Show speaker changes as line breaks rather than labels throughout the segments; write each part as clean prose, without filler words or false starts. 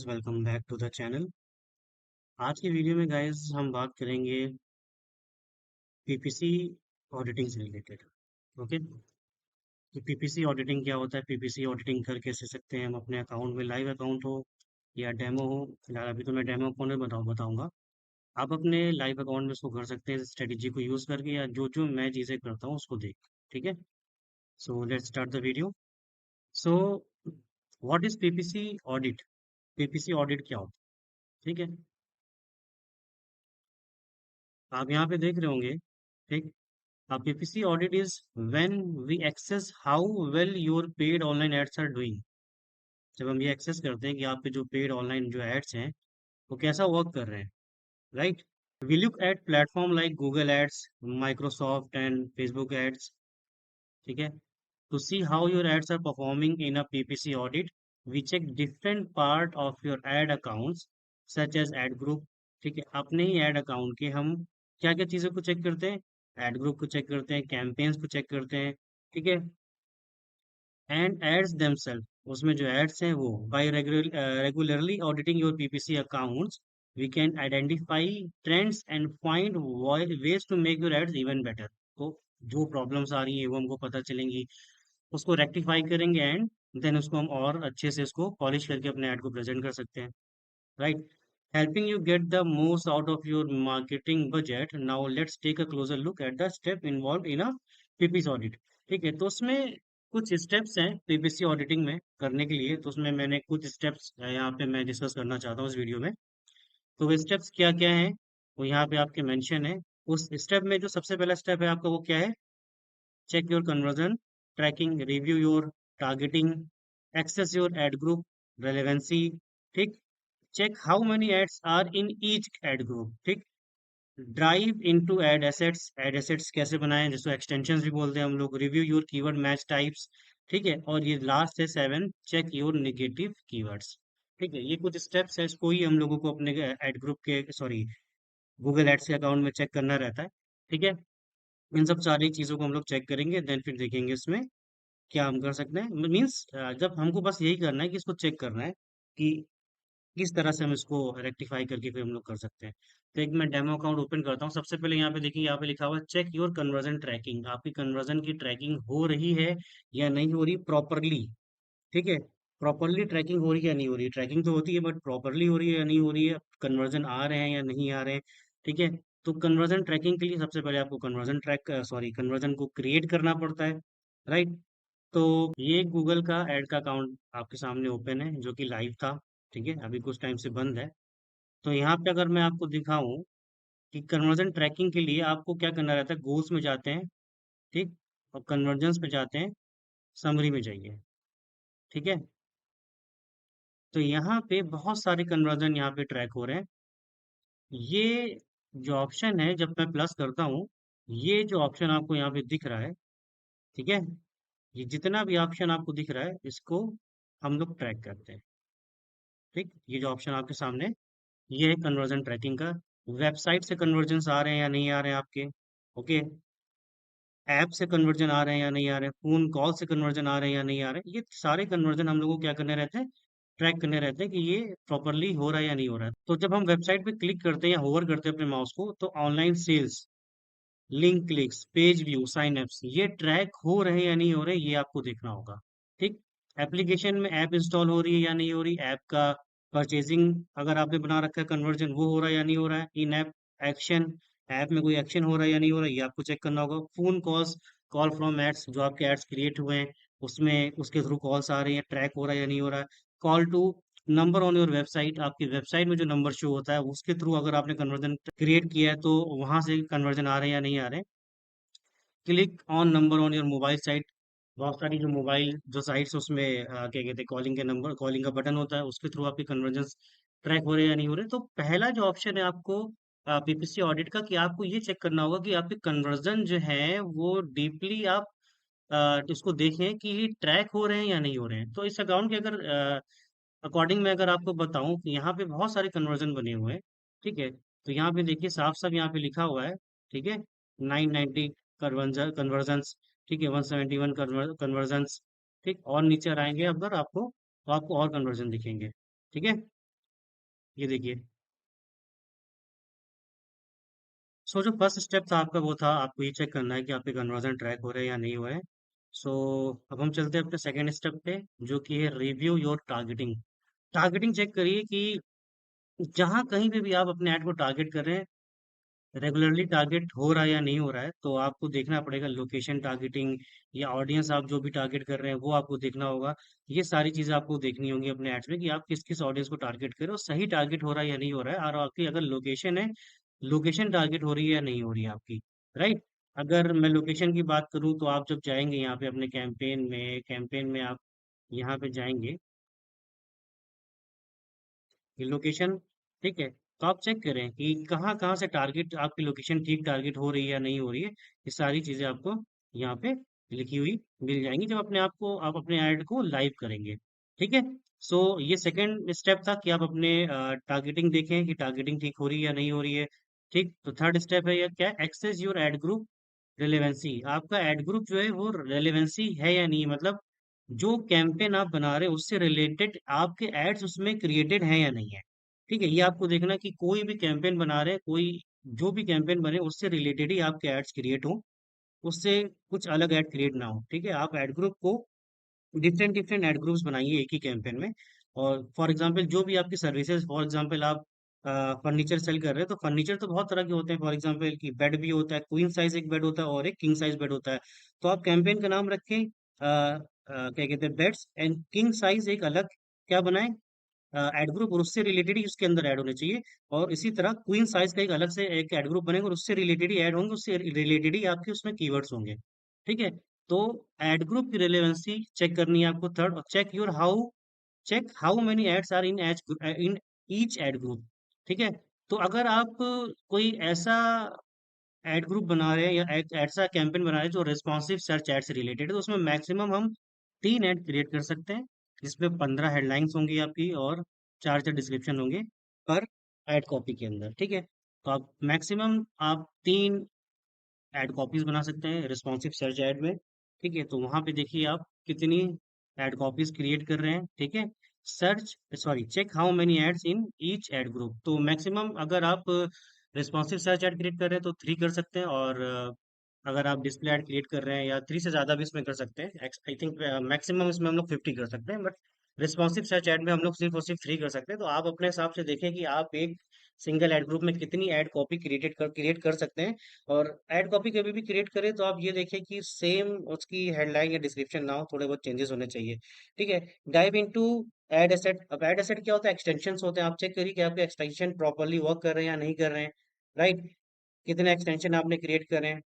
Guys, welcome back to the channel. आज की video में गाइस हम बात करेंगे पीपीसी ऑडिटिंग से रिलेटेड। ओके, तो पीपीसी ऑडिटिंग क्या होता है? पीपीसी ऑडिटिंग कर कैसे सकते हैं हम अपने अकाउंट में, लाइव अकाउंट हो या डेमो हो। फिलहाल अभी तो मैं डेमो अकाउंट में बताऊंगा। आप अपने लाइव अकाउंट में इसको कर सकते हैं स्ट्रेटेजी को यूज करके, या जो जो मैं चीजें करता हूँ उसको देख। ठीक है, so let's start the video. So what is PPC audit? PPC audit क्या होता है? ठीक है, आप यहाँ पे देख रहे होंगे। ठीक, PPC audit is when we access how well your paid online ads are doing। जब हम ये एक्सेस करते हैं कि आपके जो पेड ऑनलाइन जो एड्स हैं वो कैसा वर्क कर रहे हैं, right. We look at platform like Google ads, Microsoft and Facebook ads. ठीक है, to see how your ads are performing in a PPC audit, we check different part of your ad accounts such as ad group. ठीक है, अपने ही ad account के हम क्या क्या चीज़ों को चेक करते हैं? एड ग्रुप को चेक करते हैं, कैंपेन्स को चेक करते हैं। ठीक है, एंड एड्स देमसेल्फ, उसमें जो एड्स हैं वो by regularly auditing your PPC accounts, we can identify trends and find ways to make your ads even better. तो जो प्रॉब्लम्स आ रही है वो हमको पता चलेंगी, उसको रेक्टिफाई करेंगे एंड देन उसको हम और अच्छे से इसको पॉलिश करके अपने ऐड को प्रेजेंट कर सकते हैं, right. Helping you get the most out of your marketing budget. Now let's take a closer look at the step involve in a PPC audit. ठीक है, तो उसमें कुछ स्टेप्स हैं पीपीसी ऑडिटिंग में करने के लिए, तो उसमें मैंने कुछ स्टेप्स यहाँ पे मैं डिस्कस करना चाहता हूँ इस वीडियो में। तो वो स्टेप्स क्या क्या हैं वो यहाँ पे आपके मेंशन है। उस स्टेप में जो सबसे पहला स्टेप है आपका वो क्या है? Check your conversion, tracking, review your targeting, access your ad group, relevancy. ठीक, check how many ads are in each ad group. ठीक, drive into ad assets, ad assets कैसे बनाएं जिसको एक्सटेंशंस भी बोलते हैं हम लोग। Review your keyword match types. ठीक है, और ये लास्ट है 7, चेक योर नेगेटिव कीवर्ड्स। ठीक है, ये कुछ स्टेप्स है, इसको ही हम लोगों को अपने एड ग्रुप के, सॉरी, गूगल एड्स के अकाउंट में चेक करना रहता है। ठीक है, इन सब सारी चीज़ों को हम लोग चेक करेंगे, देन फिर देखेंगे इसमें क्या हम कर सकते हैं। मीन्स जब हमको बस यही करना है कि इसको चेक करना है कि किस तरह से हम इसको रेक्टिफाई करके फिर हम लोग कर सकते हैं। तो एक मैं डेमो अकाउंट ओपन करता हूँ। सबसे पहले यहाँ पे देखिए, यहाँ पे लिखा हुआ है चेक योर कन्वर्जन ट्रैकिंग। आपकी कन्वर्जन की ट्रैकिंग हो रही है या नहीं हो रही प्रॉपरली। ठीक है, प्रॉपरली ट्रैकिंग हो रही है या नहीं हो रही है। ट्रैकिंग तो होती है बट प्रॉपरली हो रही है या नहीं हो रही है, कन्वर्जन आ रहे हैं या नहीं आ रहे हैं। ठीक है, तो कन्वर्जन ट्रैकिंग के लिए सबसे पहले आपको कन्वर्जन को क्रिएट करना पड़ता है, राइट। तो ये गूगल का एड का अकाउंट आपके सामने ओपन है जो कि लाइव था। ठीक है, अभी कुछ टाइम से बंद है। तो यहाँ पे अगर मैं आपको दिखाऊं कि कन्वर्जन ट्रैकिंग के लिए आपको क्या करना रहता है, गोल्स में जाते हैं। ठीक, और कन्वर्जन्स पे जाते हैं, समरी में जाइए। ठीक है, तो यहाँ पे बहुत सारे कन्वर्जन यहाँ पे ट्रैक हो रहे हैं। ये जो ऑप्शन है, जब मैं प्लस करता हूँ, ये जो ऑप्शन आपको यहाँ पे दिख रहा है, ठीक है, ये जितना भी ऑप्शन आपको दिख रहा है इसको हम लोग ट्रैक करते हैं। ठीक, ये जो ऑप्शन आपके सामने, ये है कन्वर्जन ट्रैकिंग का। वेबसाइट से कन्वर्जन आ रहे हैं या नहीं आ रहे हैं आपके, ओके, ऐप से कन्वर्जन आ रहे हैं या नहीं आ रहे हैं, फोन कॉल से कन्वर्जन आ रहे हैं या नहीं आ रहे हैं, ये सारे कन्वर्जन हम लोगों को क्या करने रहते हैं, ट्रैक करने रहते हैं कि ये प्रॉपरली हो रहा है या नहीं हो रहा है। तो जब हम वेबसाइट पे क्लिक करते हैं या होवर करते हैं अपने माउस को, तो online sales, link clicks, page view, sign ups, ये ट्रैक हो रहे हैं या नहीं हो रहे, ये आपको देखना होगा। ठीक, एप्लीकेशन में ऐप इंस्टॉल हो रही है या नहीं हो रही, ऐप का परचेजिंग अगर आपने बना रखा है कन्वर्जन, वो हो रहा है या नहीं हो रहा है। इन ऐप एक्शन, ऐप में कोई एक्शन हो रहा है या नहीं हो रहा है, ये आपको चेक करना होगा। Phone calls, call from ads, जो आपके एड्स क्रिएट हुए हैं उसमें उसके थ्रू कॉल्स आ रही हैं, ट्रैक हो रहा है या नहीं हो रहा है। Call to number on your website, आपकी वेबसाइट में जो नंबर शो होता है उसके थ्रू अगर आपने कन्वर्जन क्रिएट किया है तो वहां से कन्वर्जन आ रहे हैं या नहीं आ रहे हैं। Click on number on your mobile site, बहुत सारी जो मोबाइल जो साइट्स उसमें क्या कहते हैं, कॉलिंग के नंबर, कॉलिंग का बटन होता है, उसके थ्रू आपके कन्वर्जन ट्रैक हो रहे हैं या नहीं हो रहे। तो पहला जो ऑप्शन है आपको पीपीसी ऑडिट का, कि आपको ये चेक करना होगा कि आपके कन्वर्जन जो है वो डीपली आप इसको देखें कि ये ट्रैक हो रहे हैं या नहीं हो रहे हैं। तो इस अकाउंट के अगर अकॉर्डिंग मैं अगर आपको बताऊं कि यहाँ पे बहुत सारे कन्वर्जन बने हुए हैं। ठीक है, तो यहाँ पे देखिए साफ साफ यहाँ पे लिखा हुआ है। ठीक है, 990 कन्वर्जन्स, ठीक है, 171 कन्वर्जन्स। ठीक, और नीचे आएंगे अगर आपको, तो आपको और कन्वर्जन दिखेंगे। ठीक है, ये देखिए। सो जो फर्स्ट स्टेप था आपका वो था आपको ये चेक करना है कि आपके कन्वर्जन ट्रैक हो रहे हैं या नहीं हो रहे हैं। सो अब हम चलते हैं अपने सेकंड स्टेप पे, जो कि है review your targeting. Targeting check करिए कि जहाँ कहीं पे भी आप अपने ऐड को टारगेट कर रहे हैं, रेगुलरली टारगेट हो रहा है या नहीं हो रहा है। तो आपको देखना पड़ेगा लोकेशन टारगेटिंग या ऑडियंस आप जो भी टारगेट कर रहे हैं वो आपको देखना होगा। ये सारी चीजें आपको देखनी होंगी अपने एड्स में कि आप किस किस ऑडियंस को टारगेट कर रहे हो, सही टारगेट हो रहा है या नहीं हो रहा है। और आपकी अगर लोकेशन है, लोकेशन टारगेट हो रही है या नहीं हो रही है आपकी, राइट। अगर मैं लोकेशन की बात करूं तो आप जब जाएंगे यहाँ पे अपने कैंपेन में आप यहाँ पे जाएंगे, ये लोकेशन, ठीक है। तो आप चेक करें कि कहाँ कहाँ से टारगेट आपकी लोकेशन ठीक टारगेट हो रही है या नहीं हो रही है। ये सारी चीजें आपको यहाँ पे लिखी हुई मिल जाएंगी जब आप अपने ऐड को लाइव करेंगे, ठीक है। सो ये सेकंड स्टेप था कि आप अपने टारगेटिंग देखें कि टारगेटिंग ठीक हो रही है या नहीं हो रही है, ठीक। तो थर्ड स्टेप है ये क्या, access your ad group relevancy. आपका एड ग्रुप जो है वो रेलेवेंसी है या नहीं, मतलब जो कैंपेन आप बना रहे हैं उससे रिलेटेड आपके एड्स उसमें क्रिएटेड हैं या नहीं है, ठीक है। ये आपको देखना कि कोई भी कैंपेन बना रहे हैं, कोई जो भी कैंपेन बने उससे रिलेटेड ही आपके एड्स क्रिएट हो, उससे कुछ अलग ऐड क्रिएट ना हो, ठीक है। आप ऐड ग्रुप को डिफरेंट डिफरेंट एड ग्रुप्स बनाइए एक ही कैंपेन में। और फॉर एग्जांपल जो भी आपकी सर्विसेज, फॉर एग्जांपल आप फर्नीचर सेल कर रहे हैं तो फर्नीचर तो बहुत तरह के होते हैं। फॉर एग्जांपल कि बेड भी होता है, क्वीन साइज एक बेड होता है और एक किंग साइज बेड होता है। तो आप कैंपेन का नाम रखें क्या कहते हैं, बेड्स एंड किंग साइज एक अलग क्या बनाएं एड ग्रुप, और उससे रिलेटेड ही उसके अंदर ऐड होने चाहिए। और इसी तरह क्वीन साइज का एक अलग से एक एड ग्रुप बनेगा और उससे रिलेटेड ही ऐड होंगे, उससे रिलेटेड ही आपके उसमें कीवर्ड्स होंगे, ठीक है। तो एड ग्रुप की रिलेवेंसी चेक करनी है आपको। Third, check how many ads are in each ad group, ठीक है। तो अगर आप कोई ऐसा एड ग्रुप बना रहे हैं या एक ऐसा कैंपेन बना रहे हैं जो रिस्पॉन्सिव सर्च एड से रिलेटेड है, तो उसमें मैक्सिमम हम 3 ऐड क्रिएट कर सकते हैं, जिसमें 15 हेडलाइंस होंगी आपकी और 4 4 डिस्क्रिप्शन होंगे पर एड कॉपी के अंदर, ठीक है। तो आप मैक्सिमम आप 3 ऐड कॉपीज बना सकते हैं रिस्पॉन्सिव सर्च ऐड में, ठीक है। तो वहां पे देखिए आप कितनी ऐड कॉपीज क्रिएट कर रहे हैं, ठीक है। Check how many ads in each ad group. तो मैक्सिमम अगर आप रिस्पॉन्सिव सर्च ऐड क्रिएट कर रहे हैं तो 3 कर सकते हैं, और अगर आप डिस्प्ले ऐड क्रिएट कर रहे हैं या 3 से ज्यादा भी इसमें कर सकते हैं। आई थिंक मैक्सिमम इसमें हम लोग 50 कर सकते हैं, बट रिस्पॉन्सिव सर्च ऐड में हम लोग सिर्फ और सिर्फ 3 कर सकते हैं। तो आप अपने हिसाब से देखें कि आप एक सिंगल ऐड ग्रुप में कितनी ऐड कॉपी क्रिएट कर सकते हैं। और ऐड कॉपी कभी भी क्रिएट करें तो आप ये देखें कि सेम उसकी हेडलाइन या डिस्क्रिप्शन ना हो, थोड़े बहुत चेंजेस होने चाहिए, ठीक है। Dive into ad asset. अब एड एसेट क्या होता है, एक्सटेंशंस होते हैं। आप चेक करिए कि आपके एक्सटेंशन प्रॉपरली वर्क कर रहे हैं या नहीं कर रहे हैं, राइट। कितने एक्सटेंशन आपने क्रिएट कर रहे हैं,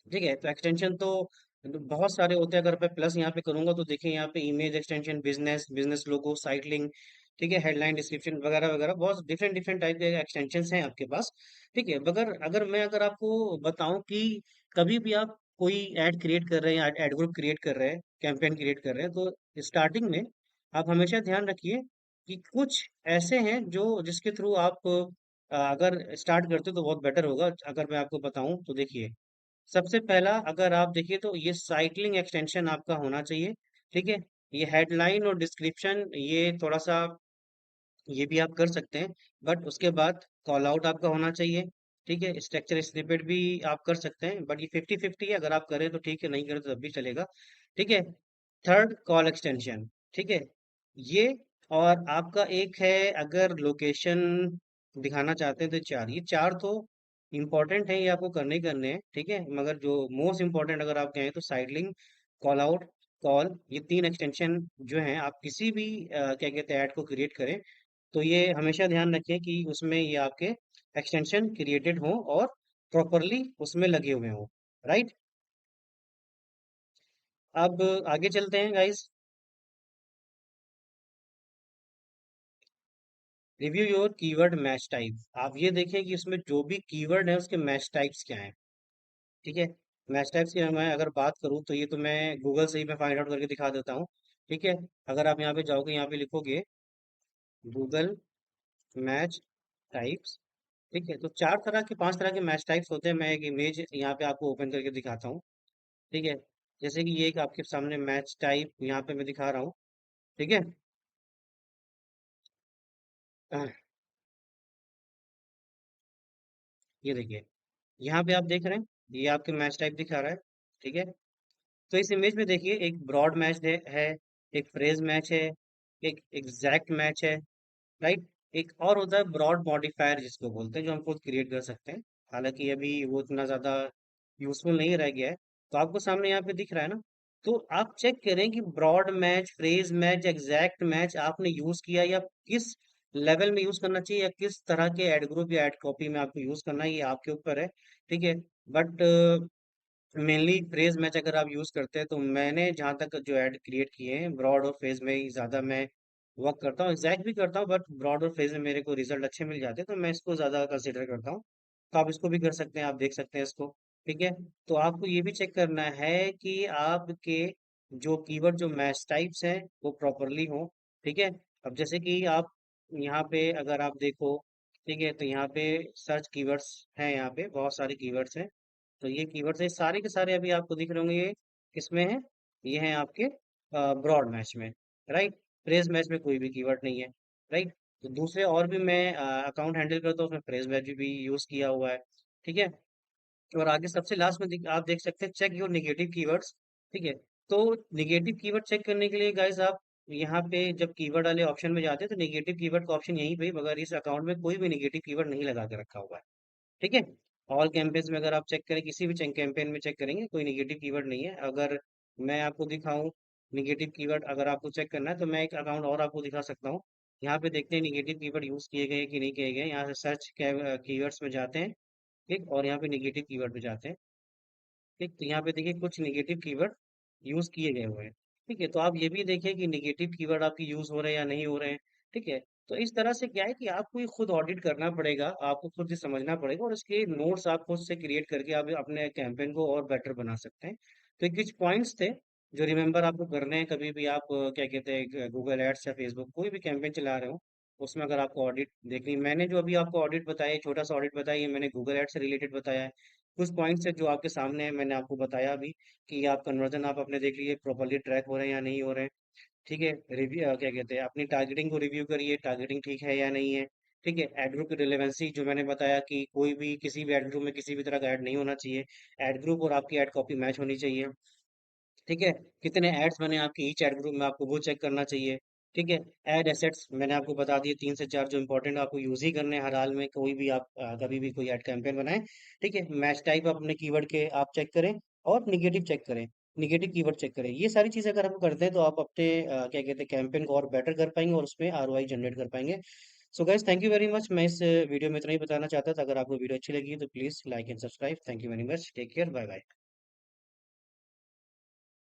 ठीक है। तो एक्सटेंशन तो बहुत सारे होते हैं। अगर मैं प्लस यहाँ पे करूंगा तो देखिए यहाँ पे इमेज एक्सटेंशन, बिजनेस बिजनेस लोगो, साइट लिंक, ठीक है, हेडलाइन डिस्क्रिप्शन वगैरह वगैरह, बहुत डिफरेंट डिफरेंट टाइप के एक्सटेंशन हैं आपके पास, ठीक है। मगर अगर आपको बताऊं कि कभी भी आप कोई ऐड क्रिएट कर रहे हैं, ऐड ग्रुप क्रिएट कर रहे हैं, कैंपेन क्रिएट कर रहे हैं, तो स्टार्टिंग में आप हमेशा ध्यान रखिए कि कुछ ऐसे हैं जो जिसके थ्रू आप अगर स्टार्ट करते हो तो बहुत बेटर होगा। अगर मैं आपको बताऊं तो देखिए, सबसे पहला अगर आप देखिए तो ये साइक्लिंग एक्सटेंशन आपका होना चाहिए, ठीक है। ये हेडलाइन और डिस्क्रिप्शन ये थोड़ा सा ये भी आप कर सकते हैं, बट उसके बाद कॉल आउट आपका होना चाहिए, ठीक है। स्ट्रक्चर स्निपेट भी आप कर सकते हैं, बट ये 50-50 है। अगर आप करें तो ठीक है, नहीं करें तो तब भी चलेगा, ठीक है। थर्ड, कॉल एक्सटेंशन, ठीक है, ये। और आपका एक है, अगर लोकेशन दिखाना चाहते हैं तो 4, ये 4 तो इम्पोर्टेंट है, ये आपको करने ही करने हैं, ठीक है। मगर जो मोस्ट इम्पोर्टेंट अगर आप कहें तो side link, call out, call, ये 3 एक्सटेंशन जो हैं, आप किसी भी क्या कहते हैं ऐड को क्रिएट करें तो ये हमेशा ध्यान रखें कि उसमें ये आपके एक्सटेंशन क्रिएटेड हो और प्रॉपरली उसमें लगे हुए हों, राइट। अब आगे चलते हैं guys. Review your keyword match type. आप ये देखें कि उसमें जो भी कीवर्ड है उसके मैच टाइप्स क्या हैं, ठीक है। मैच टाइप्स की मैं अगर बात करूं तो ये तो मैं गूगल से ही मैं फाइंड आउट करके दिखा देता हूँ, ठीक है। अगर आप यहाँ पे जाओगे, यहाँ पे लिखोगे गूगल मैच टाइप्स, ठीक है, तो 5 तरह के मैच टाइप्स होते हैं। मैं एक इमेज यहाँ पे आपको ओपन करके दिखाता हूँ, ठीक है। जैसे कि ये एक आपके सामने मैच टाइप यहाँ पे मैं दिखा रहा हूँ, ठीक है। ये देखिए, यहाँ पे आप देख रहे हैं, ये आपके मैच टाइप दिखा रहा है। ठीक है, तो इस इमेज में देखिए एक ब्रॉड मैच है, एक फ्रेज मैच है, एक एग्जैक्ट मैच है, राइट। एक और होता है ब्रॉड मॉडिफायर जिसको बोलते हैं, जो हम खुद क्रिएट कर सकते हैं। हालांकि अभी वो इतना ज्यादा यूजफुल नहीं रह गया है। तो आपको सामने यहाँ पे दिख रहा है ना, तो आप चेक करें कि broad match, phrase match, exact match आपने यूज किया या किस लेवल में यूज करना चाहिए, या किस तरह के एड ग्रुप या एड कॉपी में आपको यूज करना है, ये आपके ऊपर है। ठीक है, बट मेनली फ्रेज मैच अगर आप यूज करते हैं, तो मैंने जहां तक जो ऐड क्रिएट किए हैं ब्रॉड और फ्रेज में ही ज्यादा मैं वर्क करता हूँ। एग्जैक्ट भी करता हूँ, बट ब्रॉड और फ्रेज में मेरे को रिजल्ट अच्छे मिल जाते हैं, तो मैं इसको ज्यादा कंसिडर करता हूँ। तो आप इसको भी कर सकते हैं, आप देख सकते हैं इसको। ठीक है, तो आपको ये भी चेक करना है कि आपके जो कीवर्ड, जो मैच टाइप्स हैं, वो प्रॉपरली हो। ठीक है, अब जैसे कि आप यहाँ पे अगर आप देखो, ठीक है, तो यहाँ पे सर्च कीवर्ड्स हैं, यहाँ पे बहुत सारे कीवर्ड्स हैं। तो ये कीवर्ड्स है सारे के सारे, अभी आपको दिख रहे होंगे, ये किसमें है, ये हैं आपके ब्रॉड मैच में, राइट। फ्रेज मैच में कोई भी कीवर्ड नहीं है, राइट। तो दूसरे और भी मैं अकाउंट हैंडल करता हूँ, उसमें फ्रेज मैच भी यूज किया हुआ है। ठीक है, और आगे सबसे लास्ट में आप देख सकते हैं चेक योर निगेटिव कीवर्ड्स। ठीक है, तो निगेटिव कीवर्ड चेक करने के लिए गाइस, आप यहाँ पे जब कीवर्ड वाले ऑप्शन में जाते हैं, तो निगेटिव कीवर्ड का ऑप्शन यहीं पे, मगर इस अकाउंट में कोई भी निगेटिव कीवर्ड नहीं लगा के रखा हुआ है। ठीक है, ऑल कैंपेन्स में अगर आप चेक करें, किसी भी कैंपेन में चेक करेंगे, कोई निगेटिव कीवर्ड नहीं है। अगर मैं आपको दिखाऊं निगेटिव कीवर्ड, अगर आपको चेक करना है, तो मैं एक अकाउंट और आपको दिखा सकता हूँ। यहाँ पे देखते हैं निगेटिव कीवर्ड यूज किए गए कि नहीं किए गए। यहाँ से सर्च कीवर्ड्स में जाते हैं, ठीक, और यहाँ पे निगेटिव कीवर्ड में जाते हैं। ठीक, तो यहाँ पे देखिए कुछ निगेटिव कीवर्ड यूज किए गए हुए हैं। ठीक है, तो आप ये भी देखिए कि निगेटिव कीवर्ड आपके यूज हो रहे हैं या नहीं हो रहे हैं। ठीक है, तो इस तरह से क्या है कि आपको ये खुद ऑडिट करना पड़ेगा, आपको खुद ही समझना पड़ेगा, और इसके नोट्स आप खुद से क्रिएट करके आप अपने कैंपेन को और बेटर बना सकते हैं। तो ये कुछ पॉइंट्स थे जो रिमेंबर आपको करने हैं, कभी भी आप क्या कहते हैं, गूगल एड्स या फेसबुक कोई भी कैंपेन चला रहे हो, उसमें अगर आपको ऑडिट देखनी, मैंने जो अभी आपको ऑडिट बताया, छोटा सा ऑडिट बताया, ये मैंने गूगल एड से रिलेटेड बताया है। कुछ पॉइंट्स है जो आपके सामने है, मैंने आपको बताया भी कि आप कन्वर्जन आप अपने देख लीजिए प्रॉपरली ट्रैक हो रहे हैं या नहीं हो रहे हैं। ठीक है, रिव्यू क्या कहते हैं, अपनी टारगेटिंग को रिव्यू करिए, टारगेटिंग ठीक है या नहीं है। ठीक है, एड ग्रुप की रिलेवेंसी जो मैंने बताया कि कोई भी किसी भी एड ग्रुप में किसी भी तरह का ऐड नहीं होना चाहिए। एड ग्रुप और आपकी एड कॉपी मैच होनी चाहिए। ठीक है, कितने एड्स बने आपके ईच एड ग्रुप में, आपको वो चेक करना चाहिए। ठीक है, एड एसेट्स मैंने आपको बता दिए 3 से 4 जो इंपॉर्टेंट आपको यूज ही करने हैं हर हाल में, कोई भी आप कभी भी कोई एड कैंपेन बनाएं। ठीक है, मैच टाइप अपने कीवर्ड के आप चेक करें, और निगेटिव चेक करें, निगेटिव कीवर्ड चेक करें। ये सारी चीजें अगर आप करते हैं, तो आप अपने क्या कहते हैं कैंपेन को और बेटर कर पाएंगे, और उसमें आरओआई जनरेट कर पाएंगे। So guys, thank you very much. मैं इस वीडियो में इतना ही बताना चाहता था। अगर आपको वीडियो अच्छी लगी तो please like and subscribe. Thank you very much, take care, bye bye.